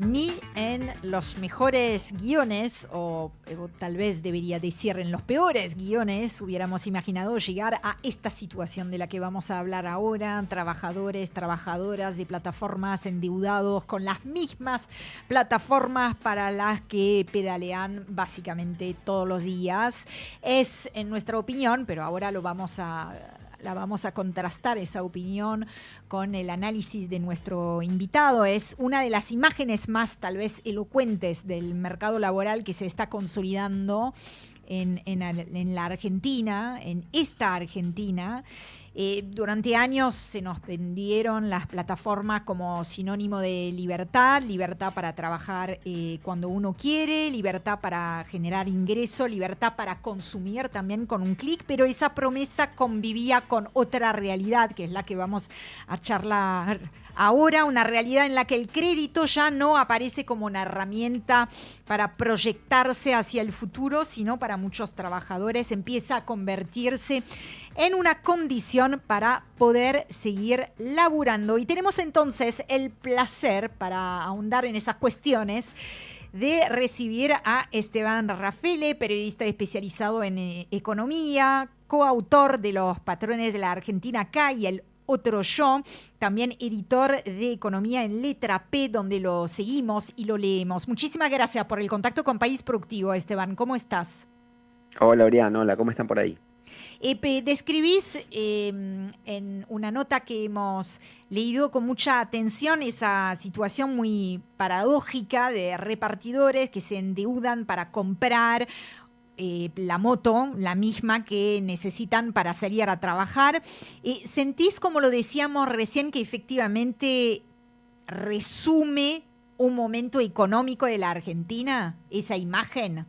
Ni en los mejores guiones, o tal vez debería decir en los peores guiones, hubiéramos imaginado llegar a esta situación de la que vamos a hablar ahora. Trabajadores, trabajadoras de plataformas endeudados con las mismas plataformas para las que pedalean básicamente todos los días. Es, en nuestra opinión, pero ahora la vamos a contrastar esa opinión con el análisis de nuestro invitado. Es una de las imágenes más tal vez elocuentes del mercado laboral que se está consolidando en la Argentina, en esta Argentina. Durante años se nos vendieron las plataformas como sinónimo de libertad, libertad para trabajar cuando uno quiere, libertad para generar ingreso, libertad para consumir también con un clic, pero esa promesa convivía con otra realidad, que es la que vamos a charlar ahora, una realidad en la que el crédito ya no aparece como una herramienta para proyectarse hacia el futuro, sino para muchos trabajadores empieza a convertirse en una condición para poder seguir laburando. Y tenemos entonces el placer, para ahondar en esas cuestiones, de recibir a Esteban Rafele, periodista especializado en economía, coautor de Los Patrones de la Argentina Acá y El Otro Yo, también editor de Economía en Letra P, donde lo seguimos y lo leemos. Muchísimas gracias por el contacto con País Productivo, Esteban. ¿Cómo estás? Hola, Orián, hola, ¿cómo están por ahí? Describís en una nota que hemos leído con mucha atención esa situación muy paradójica de repartidores que se endeudan para comprar la moto, la misma que necesitan para salir a trabajar. ¿Sentís, como lo decíamos recién, que efectivamente resume un momento económico de la Argentina, esa imagen?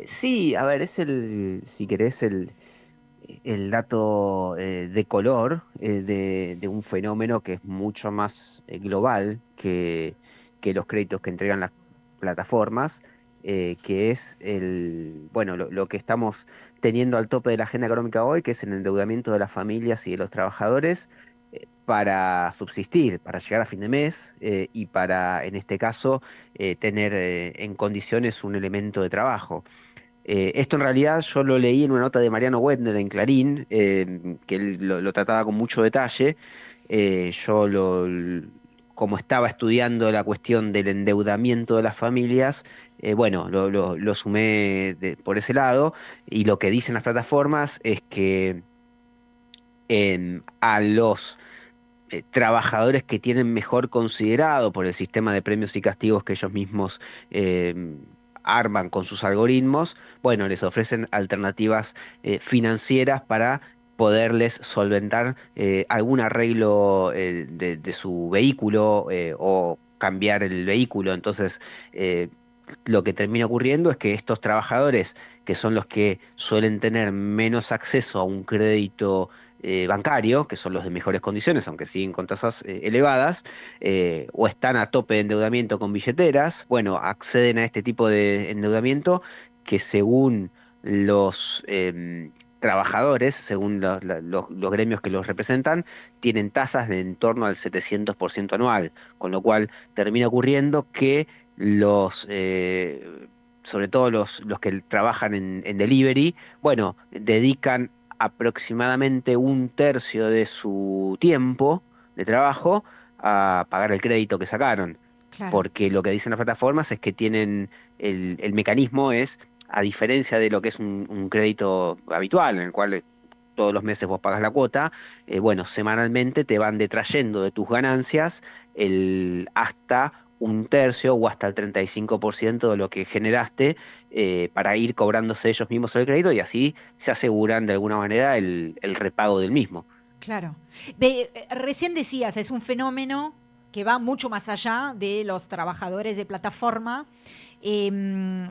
Sí, a ver, si querés, el dato de color de un fenómeno que es mucho más global que los créditos que entregan las plataformas, que es bueno, lo que estamos teniendo al tope de la agenda económica hoy, que es el endeudamiento de las familias y de los trabajadores para subsistir, para llegar a fin de mes y para, en este caso, tener en condiciones un elemento de trabajo. Esto en realidad yo lo leí en una nota de Mariano Wendler en Clarín, que él lo trataba con mucho detalle. Yo como estaba estudiando la cuestión del endeudamiento de las familias, bueno, lo sumé por ese lado, y lo que dicen las plataformas es que a los trabajadores que tienen mejor considerado por el sistema de premios y castigos que ellos mismos arman con sus algoritmos, bueno, les ofrecen alternativas financieras para poderles solventar algún arreglo de su vehículo o cambiar el vehículo. Entonces, lo que termina ocurriendo es que estos trabajadores, que son los que suelen tener menos acceso a un crédito bancario, que son los de mejores condiciones, aunque siguen con tasas elevadas, o están a tope de endeudamiento con billeteras, bueno, acceden a este tipo de endeudamiento que según los trabajadores, según los gremios que los representan, tienen tasas de en torno al 700% anual, con lo cual termina ocurriendo que sobre todo los que trabajan en delivery, bueno, dedican aproximadamente un tercio de su tiempo de trabajo a pagar el crédito que sacaron. Claro. Porque lo que dicen las plataformas es que tienen el mecanismo es, a diferencia de lo que es un crédito habitual, en el cual todos los meses vos pagas la cuota, bueno, semanalmente te van detrayendo de tus ganancias hasta un tercio o hasta el 35% de lo que generaste para ir cobrándose ellos mismos el crédito y así se aseguran de alguna manera el repago del mismo. Claro. Recién decías, es un fenómeno que va mucho más allá de los trabajadores de plataforma. Eh,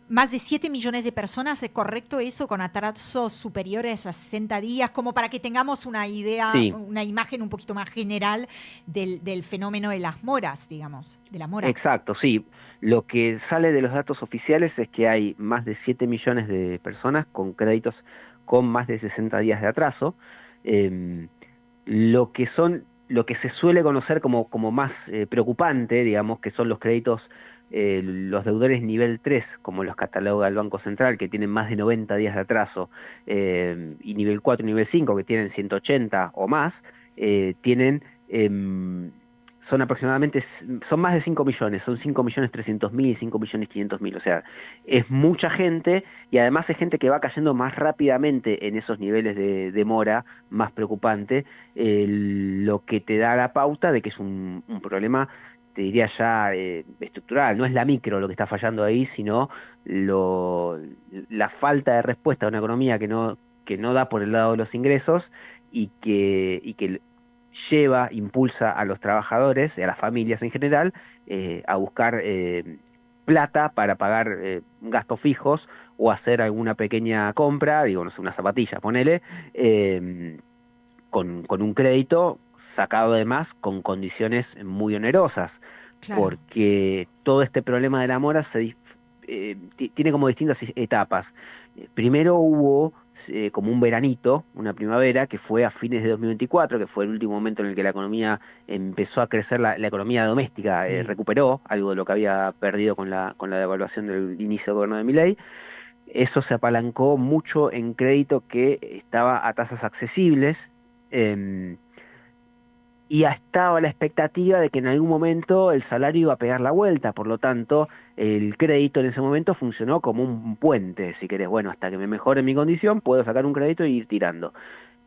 Más de 7 millones de personas, ¿es correcto eso? Con atrasos superiores a 60 días, como para que tengamos una idea, Sí, una imagen un poquito más general del fenómeno de las moras, digamos, de la mora. exacto, sí. Lo que sale de los datos oficiales es que hay más de 7 millones de personas con créditos con más de 60 días de atraso. Em, lo que son lo que se suele conocer como más preocupante, digamos, que son los créditos, los deudores nivel 3, como los cataloga el Banco Central, que tienen más de 90 días de atraso, y nivel 4 y nivel 5, que tienen 180 o más, tienen... son aproximadamente, son más de 5 millones, son 5.300.000, 5.500.000, o sea, es mucha gente y además es gente que va cayendo más rápidamente en esos niveles de mora, más preocupante, lo que te da la pauta de que es un problema, te diría ya estructural, no es la micro lo que está fallando ahí, sino lo, la falta de respuesta a una economía que no da por el lado de los ingresos y que impulsa a los trabajadores, a las familias en general, a buscar plata para pagar gastos fijos o hacer alguna pequeña compra, digo, no sé, una zapatilla, ponele, con un crédito sacado además con condiciones muy onerosas, Claro. porque todo este problema de la mora tiene como distintas etapas. Primero hubo como un veranito, una primavera, que fue a fines de 2024, que fue el último momento en el que la economía empezó a crecer, la economía doméstica Mm. recuperó algo de lo que había perdido con la devaluación del inicio del gobierno de Milei. Eso se apalancó mucho en crédito que estaba a tasas accesibles. em, y estaba la expectativa de que en algún momento el salario iba a pegar la vuelta, por lo tanto, el crédito en ese momento funcionó como un puente, si querés, bueno, hasta que me mejore mi condición, puedo sacar un crédito y ir tirando.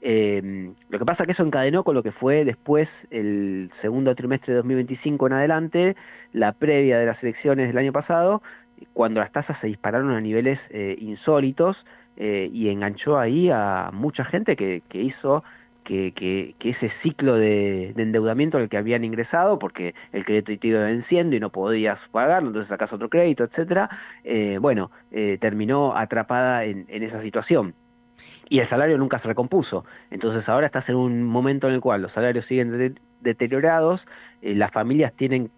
Lo que pasa es que eso encadenó con lo que fue después el segundo trimestre de 2025 en adelante, la previa de las elecciones del año pasado, cuando las tasas se dispararon a niveles insólitos, y enganchó ahí a mucha gente que hizo que ese ciclo de endeudamiento al que habían ingresado, porque el crédito te iba venciendo y no podías pagarlo, entonces sacas otro crédito, etcétera, bueno, terminó atrapada en esa situación. Y el salario nunca se recompuso. Entonces ahora estás en un momento en el cual los salarios siguen deteriorados, las familias tienen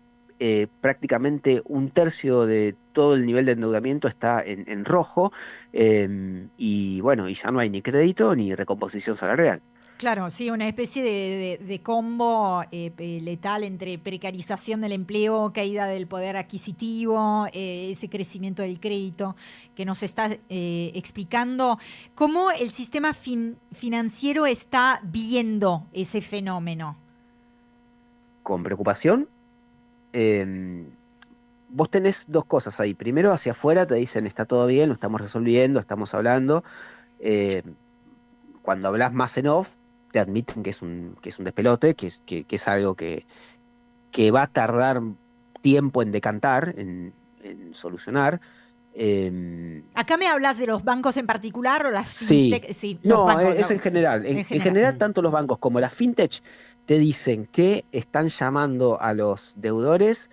prácticamente un tercio de todo el nivel de endeudamiento está en rojo, y bueno, y ya no hay ni crédito ni recomposición salarial. Claro, sí, una especie de combo letal entre precarización del empleo, caída del poder adquisitivo, ese crecimiento del crédito que nos está explicando cómo el sistema financiero está viendo ese fenómeno. Con preocupación. em, Vos tenés dos cosas ahí. Primero, hacia afuera te dicen, está todo bien, lo estamos resolviendo, estamos hablando. Eh, Cuando hablas más en off, te admiten que es un despelote, que es algo que va a tardar tiempo en decantar, en solucionar. Eh, Acá me hablas de los bancos en particular o las sí, fintech, sí, los no, bancos es en general. en En general. general, tanto los bancos como las fintech te dicen que están llamando a los deudores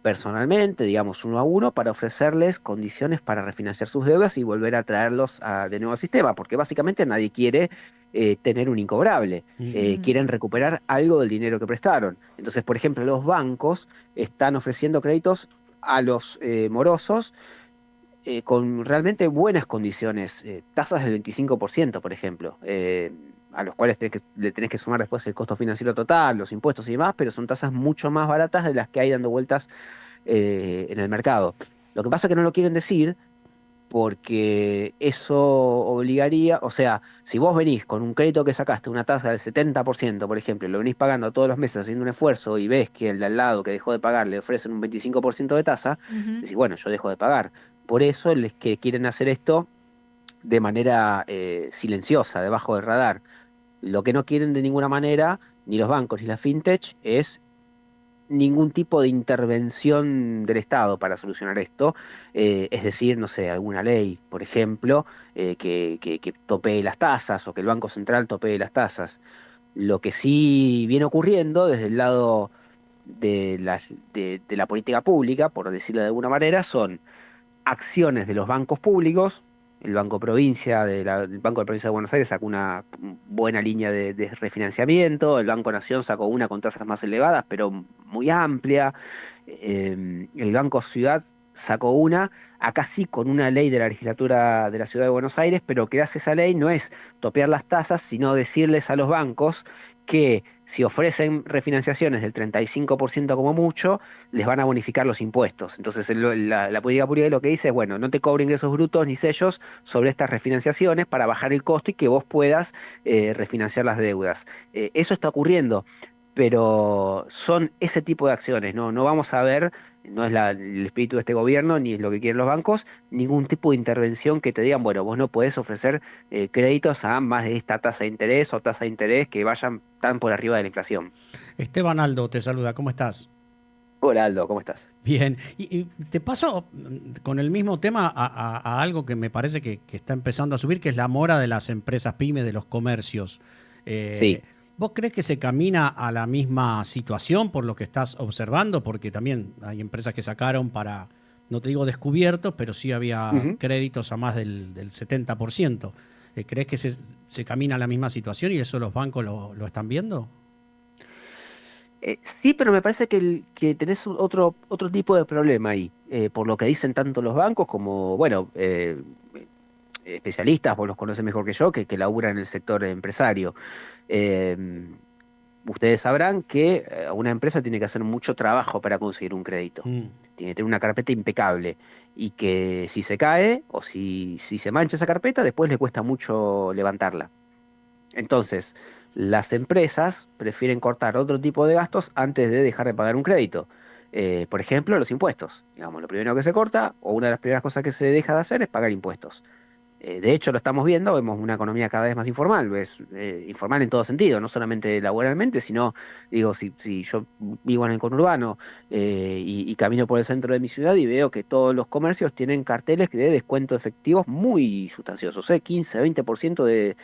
personalmente, digamos uno a uno, para ofrecerles condiciones para refinanciar sus deudas y volver a traerlos de nuevo al sistema, porque básicamente nadie quiere tener un incobrable. Mm. Quieren recuperar algo del dinero que prestaron. Entonces, por ejemplo, los bancos están ofreciendo créditos a los morosos con realmente buenas condiciones, tasas del 25%, por ejemplo, a los cuales le tenés que sumar después el costo financiero total, los impuestos y demás, pero son tasas mucho más baratas de las que hay dando vueltas en el mercado. Lo que pasa es que no lo quieren decir porque eso obligaría, o sea, si vos venís con un crédito que sacaste una tasa del 70%, por ejemplo, y lo venís pagando todos los meses haciendo un esfuerzo y ves que el de al lado que dejó de pagar le ofrecen un 25% de tasa, Ujú. decís, bueno, yo dejo de pagar. Por eso les que quieren hacer esto de manera silenciosa, debajo del radar. Lo que no quieren de ninguna manera, ni los bancos ni la fintech, es ningún tipo de intervención del Estado para solucionar esto, es decir, no sé, alguna ley, por ejemplo, que topee las tasas o que el Banco Central topee las tasas. Lo que sí viene ocurriendo desde el lado de la política pública, por decirlo de alguna manera, son acciones de los bancos públicos. El Banco Provincia el Banco de Provincia de Buenos Aires sacó una buena línea de refinanciamiento, el Banco Nación sacó una con tasas más elevadas, pero muy amplia. El Banco Ciudad sacó una, acá sí con una ley de la legislatura de la Ciudad de Buenos Aires, pero que hace esa ley no es topear las tasas, sino decirles a los bancos que si ofrecen refinanciaciones del 35% como mucho, les van a bonificar los impuestos. Entonces la política pública lo que dice es, bueno, no te cobro ingresos brutos ni sellos sobre estas refinanciaciones para bajar el costo y que vos puedas refinanciar las deudas. Eso está ocurriendo, pero son ese tipo de acciones, ¿no? No vamos a ver, no es el espíritu de este gobierno, ni es lo que quieren los bancos, ningún tipo de intervención que te digan, bueno, vos no podés ofrecer créditos a más de esta tasa de interés o tasa de interés que vayan tan por arriba de la inflación. Esteban Aldo te saluda, ¿cómo estás? Hola Aldo, ¿cómo estás? Bien, y te paso con el mismo tema a algo que me parece que está empezando a subir, que es la mora de las empresas pymes, de los comercios. Sí. ¿Vos crees que se camina a la misma situación por lo que estás observando? Porque también hay empresas que sacaron para, no te digo descubiertos, pero sí había Ujú. créditos a más del 70%. ¿Crees que se camina a la misma situación y eso los bancos lo están viendo? Sí, pero me parece que tenés otro tipo de problema ahí, por lo que dicen tanto los bancos como, bueno, especialistas, vos los conocés mejor que yo, que laburan en el sector empresario. Eh, Ustedes sabrán que una empresa tiene que hacer mucho trabajo para conseguir un crédito. Mm, Tiene que tener una carpeta impecable y que si se cae o si se mancha esa carpeta, después le cuesta mucho levantarla. Entonces, las empresas prefieren cortar otro tipo de gastos antes de dejar de pagar un crédito. Por ejemplo, los impuestos. Digamos, lo primero que se corta o una de las primeras cosas que se deja de hacer es pagar impuestos. De hecho, lo estamos viendo, vemos una economía cada vez más informal, es informal en todo sentido, no solamente laboralmente, sino, digo, si yo vivo en el conurbano y camino por el centro de mi ciudad y veo que todos los comercios tienen carteles de descuento efectivos muy sustanciosos, 15, 20% de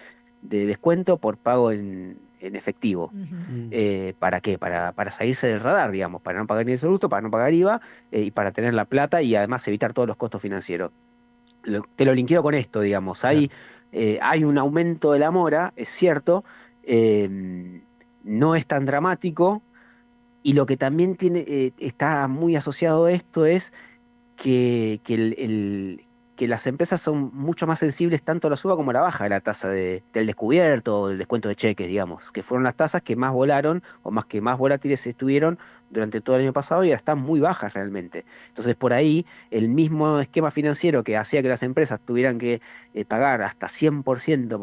descuento por pago en efectivo. Ujú. mm. ¿Para qué? Para salirse del radar, digamos, para no pagar ni el bruto, para no pagar IVA y para tener la plata y además evitar todos los costos financieros. Te lo linkeo con esto, digamos. Claro. Hay un aumento de la mora, es cierto, eh, no es tan dramático, y lo que también está muy asociado a esto es que las empresas son mucho más sensibles tanto a la suba como a la baja de la tasa del descubierto o del descuento de cheques, digamos, que fueron las tasas que más volaron o más que más volátiles estuvieron durante todo el año pasado y ahora están muy bajas realmente. Entonces, por ahí, el mismo esquema financiero que hacía que las empresas tuvieran que pagar hasta 100%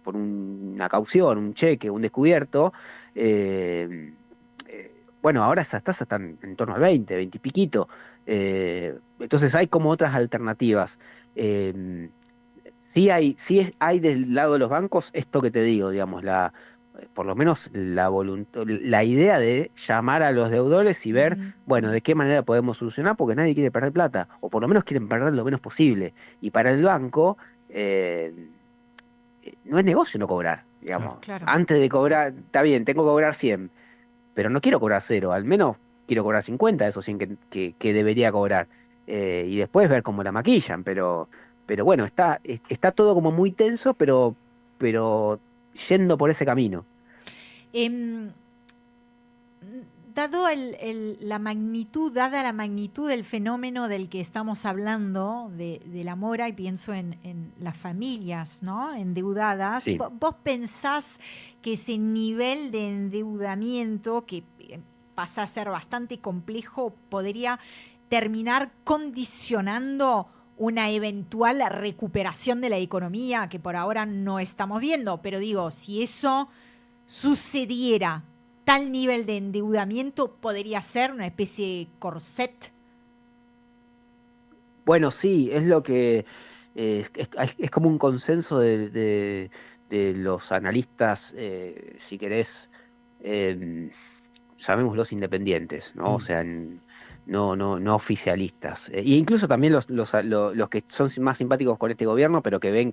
por una caución, un cheque, un descubierto, eh, bueno, ahora esas tasas están en torno al 20, 20 y piquito. Entonces hay como otras alternativas. Eh, sí hay del lado de los bancos esto que te digo, digamos, por lo menos la idea de llamar a los deudores y ver, Ujú. bueno, de qué manera podemos solucionar, porque nadie quiere perder plata, o por lo menos quieren perder lo menos posible. Y para el banco, no es negocio no cobrar, Claro. digamos. Claro. Antes de cobrar, está bien, tengo que cobrar 100 pero no quiero cobrar cero, al menos quiero cobrar 50 de esos 100 que debería cobrar. Y después ver cómo la maquillan, pero bueno, está todo como muy tenso, pero yendo por ese camino. Em, dada la magnitud del fenómeno del que estamos hablando, de la mora, y pienso en las familias, ¿no? Endeudadas, Sí. ¿vos pensás que ese nivel de endeudamiento, que pasa a ser bastante complejo, podría terminar condicionando una eventual recuperación de la economía que por ahora no estamos viendo? Pero digo, si eso sucediera, tal nivel de endeudamiento podría ser una especie de corset. Bueno, sí, es lo que es como un consenso de los analistas, si querés, em, llamémoslos independientes, ¿no? O Mm, sea, no oficialistas. E incluso también los que son más simpáticos con este gobierno, pero que ven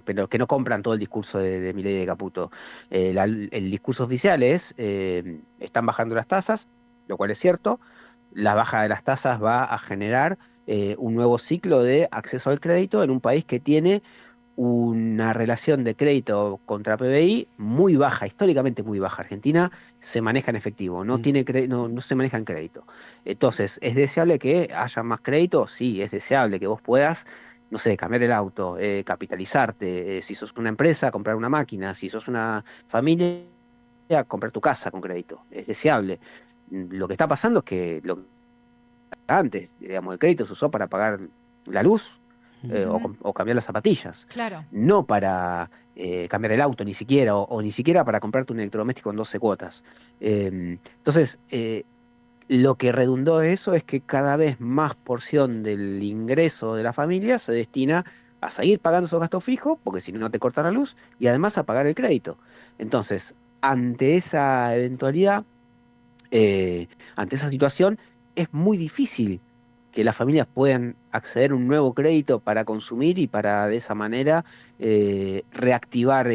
pero que no compran todo el discurso de Milei y de Caputo. El discurso oficial es, están bajando las tasas, lo cual es cierto. La baja de las tasas va a generar un nuevo ciclo de acceso al crédito en un país que tiene una relación de crédito contra PBI muy baja, históricamente muy baja. Argentina se maneja en efectivo, mm. no se maneja en crédito. Entonces, ¿es deseable que haya más crédito? Sí, es deseable que vos puedas, no sé, cambiar el auto, capitalizarte, si sos una empresa, comprar una máquina, si sos una familia. a comprar tu casa con crédito, es deseable. Lo que está pasando es que lo que antes, digamos, el crédito se usó para pagar la luz Ujú. o cambiar las zapatillas, Claro. no para cambiar el auto ni siquiera, o ni siquiera para comprarte un electrodoméstico en 12 cuotas. Entonces, lo que redundó eso es que cada vez más porción del ingreso de la familia se destina a seguir pagando esos gastos fijos, porque si no, no te cortan la luz, y además a pagar el crédito. Entonces, ante esa eventualidad, eh, ante esa situación, es muy difícil que las familias puedan acceder a un nuevo crédito para consumir y para de esa manera reactivar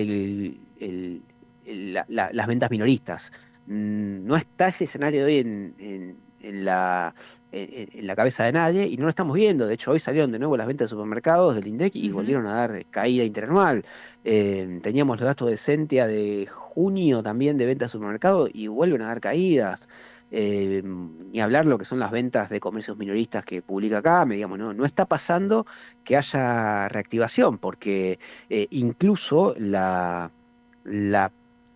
las ventas minoristas. No está ese escenario hoy en la cabeza de nadie y no lo estamos viendo. De hecho, hoy salieron de nuevo las ventas de supermercados del INDEC y Ujú. volvieron a dar caída interanual. Teníamos los datos de Sentia de junio también de ventas de supermercados y vuelven a dar caídas. Ni hablar lo que son las ventas de comercios minoristas que publica acá, digamos, no está pasando que haya reactivación, porque incluso la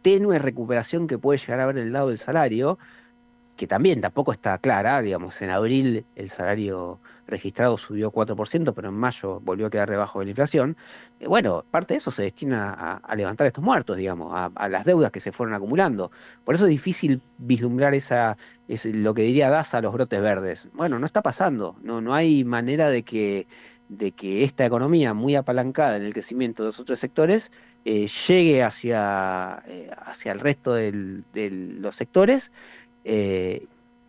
tenue recuperación que puede llegar a haber del lado del salario, que también tampoco está clara, digamos, en abril el salario registrado subió 4%, pero en mayo volvió a quedar debajo de la inflación. Bueno, parte de eso se destina a levantar estos muertos, digamos, a las deudas que se fueron acumulando. Por eso es difícil vislumbrar es lo que diría Daza, los brotes verdes. Bueno, no está pasando, no hay manera de que esta economía muy apalancada en el crecimiento de los otros sectores llegue hacia el resto de los sectores eh,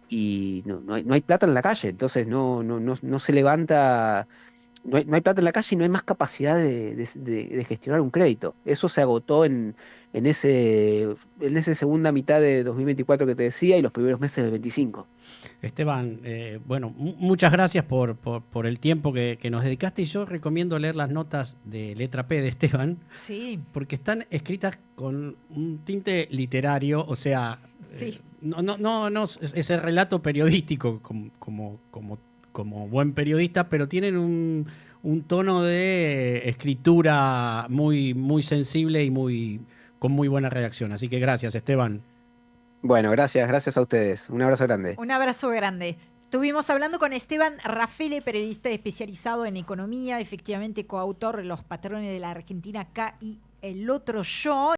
y no hay plata en la calle, entonces no se levanta, no hay plata en la calle y no hay más capacidad de gestionar un crédito. Eso se agotó en ese segunda mitad de 2024 que te decía y los primeros meses del 25. Esteban, bueno, muchas gracias por el tiempo que nos dedicaste y yo recomiendo leer las notas de Letra P de Esteban Sí, porque están escritas con un tinte literario, o sea, sí. no ese relato periodístico como buen periodista, pero tienen un tono de escritura muy sensible y con muy buena redacción. Así que gracias, Esteban. Bueno, gracias a ustedes. Un abrazo grande. Un abrazo grande. Estuvimos hablando con Esteban Rafele, periodista especializado en economía, efectivamente coautor de Los patrones de la Argentina acá y El otro yo.